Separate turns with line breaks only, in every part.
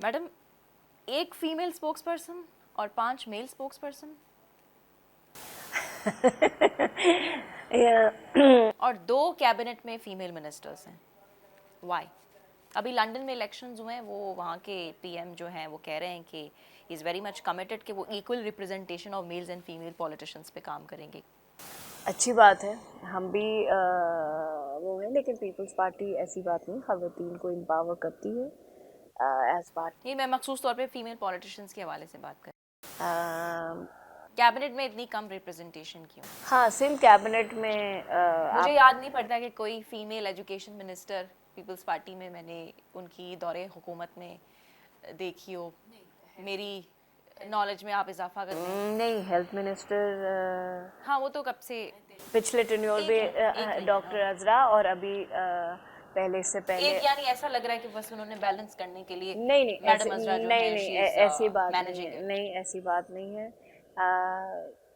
Madam, एक female spokes person और 5 mail spokes person और 2 कैबिनेट में फीमेल मिनिस्टर्स हैं. वाई? अभी लंदन में इलेक्शंस हुए हैं, वो वहाँ के पीएम जो हैं वो कह रहे हैं कि इज़ वेरी मच कमिटेड कि वो equal representation of males and female politicians पे काम करेंगे.
अच्छी बात है, हम भी वो हैं, लेकिन पीपल्स पार्टी ऐसी बात नहीं, ख़वातीन को एम्पावर करती है एज पार्टी.
नहीं, मैं मखसूस तौर पे फीमेल पॉलिटिशियंस के हवाले से बात कर. कैबिनेट में इतनी कम रिप्रेजेंटेशन क्यों?
हाँ, सिर्फ कैबिनेट में
मुझे
आप
याद नहीं पड़ता कि कोई female education minister peoples party में मैंने उनकी दौरे हुकूमत में देखी हो. मेरी नॉलेज में आप इजाफा कर दें.
नहीं, हेल्थ मिनिस्टर
हाँ, वो तो कब से
पिछले टेन्योर में डॉक्टर अजरा, और अभी पहले से पहले
एक, यानी ऐसा लग रहा है कि बस उन्होंने बैलेंस करने के लिए
नहीं नहीं ऐसे
मैडम अजरा जो
नहीं
है
नहीं
शी
ऐ-
इज
ऐसी बात नहीं
मैनेजिंग
है,
इट.
नहीं ऐसी बात नहीं है.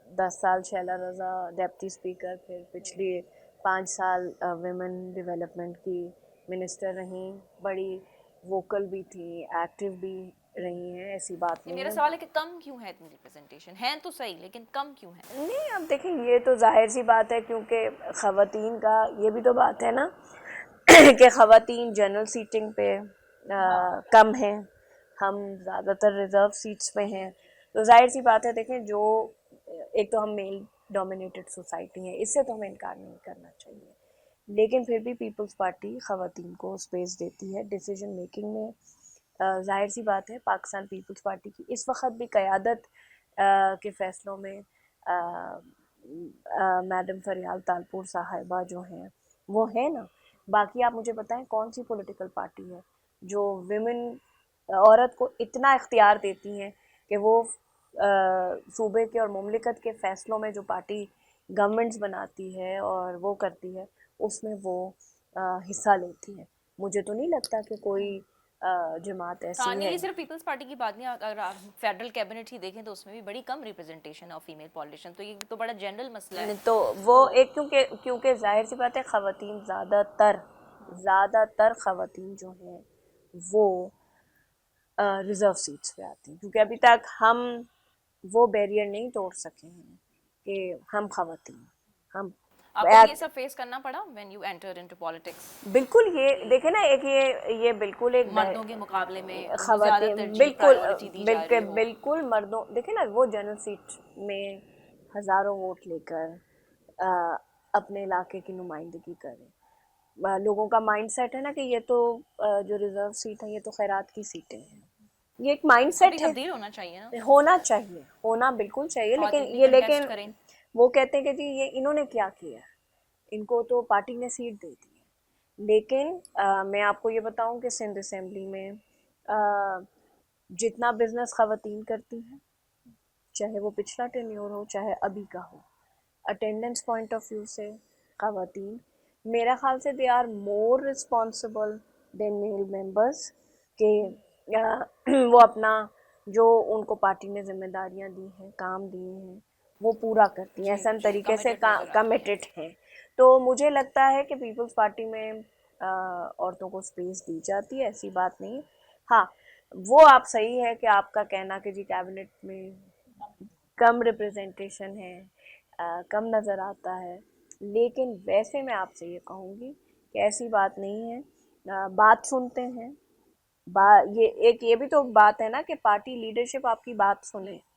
10 साल शैला रज़ा डेप्टी स्पीकर, फिर पिछली 5 साल विमेन डेवलपमेंट की मिनिस्टर रहीं, बड़ी वोकल भी थी, एक्टिव भी रही हैं, ऐसी बात नहीं
मेरा
है.
सवाल है कि कम क्यों है इतनी रिप्रेजेंटेशन? है तो सही, लेकिन कम क्यों है?
नहीं, अब देखिए, ये तो जाहिर सी बात है, क्योंकि ख़वातीन का ये भी तो बात है ना कि ख़वातीन जनरल सीटिंग पे कम हैं, हम ज़्यादातर रिज़र्व सीट्स पे हैं, तो जाहिर सी बात है. देखें, जो एक तो हम मेल डोमिनेटेड सोसाइटी है, इससे तो हमें इनकार नहीं करना चाहिए, लेकिन फिर भी पीपल्स पार्टी ख़वातीन को स्पेस देती है डिसीजन मेकिंग में. जाहिर सी बात है, पाकिस्तान पीपल्स पार्टी की इस वक्त भी क़यादत के फ़ैसलों में मैडम फरियाल तालपुर साहिबा जो हैं वो है ना. बाकी आप मुझे बताएं, कौन सी पॉलिटिकल पार्टी है जो विमेन औरत को इतना इख्तियार देती हैं कि वो सूबे के और मुमलिकत के फ़ैसलों में जो पार्टी गवर्नमेंट्स बनाती है और वो करती है, उसमें वो हिस्सा लेती है. मुझे तो नहीं लगता कि कोई जमात ऐसी
हाँ, नहीं,
है.
ये सिर्फ पीपल्स पार्टी की बात नहीं. अगर आप फेडरल कैबिनेट ही देखें तो उसमें भी बड़ी कम रिप्रेजेंटेशन ऑफ फीमेल पॉलिटिशियन, तो ये तो बड़ा जनरल मसला है.
तो वो एक, क्योंकि जाहिर सी बात है, ख़वातीन ज़्यादातर ख़वातीन जो हैं वो रिज़र्व सीट्स पे आती हैं, क्योंकि अभी तक हम वो बैरियर नहीं तोड़ सके हैं कि हम ख़वातीन हम
आपको भी ये सब फेस करना पड़ा when you enter into politics?
बिल्कुल. ये देखे ना, एक ये बिल्कुल एक
मर्दों के मुकाबले में उन्हें ज़्यादा
ख़वातीन
तरजीह,
बिल्कुल
प्रायोरिटी दी जा रही
बिल्कुल
हो.
बिल्कुल मर्दों, देखे ना, वो जनरल सीट में हज़ारों वोट लेकर अपने इलाके की नुमाइंदगी करें. लोगों का माइंड सेट है ना कि ये तो जो रिज़र्व सीट है, ये तो खैरात की सीटें हैं. ये एक माइंड
इसको भी
सेट है,
तब्दील होना चाहिए ना.
होना चाहिए, होना बिल्कुल चाहिए,
ख़वातीन भी कंटेस्ट
लेकिन
करें.
वो कहते हैं कि जी ये इन्होंने क्या किया, इनको तो पार्टी ने सीट दे दी है. लेकिन मैं आपको ये बताऊं कि सिंध असेंबली में जितना बिजनेस ख़वातीन करती हैं, चाहे वो पिछला टेन्योर हो चाहे अभी का हो, अटेंडेंस पॉइंट ऑफ व्यू से ख़वातीन, मेरा ख़्याल से they are more responsible than male members, कि वो अपना जो उनको पार्टी ने जिम्मेदारियां दी हैं, काम दिए हैं, वो पूरा करती हैं,
जी,
ऐसा
जी,
तरीके से
कमिटेड नज़र आती हैं.
कमिटेड हैं. तो मुझे लगता है कि पीपल्स पार्टी में औरतों को स्पेस दी जाती है, ऐसी बात नहीं. हाँ, वो आप सही है कि आपका कहना कि जी कैबिनेट में कम रिप्रेजेंटेशन है, कम नज़र आता है, लेकिन वैसे मैं आपसे ये कहूँगी कि ऐसी बात नहीं है. बात सुनते हैं, ये एक ये भी तो बात है ना कि पार्टी लीडरशिप आपकी बात सुने.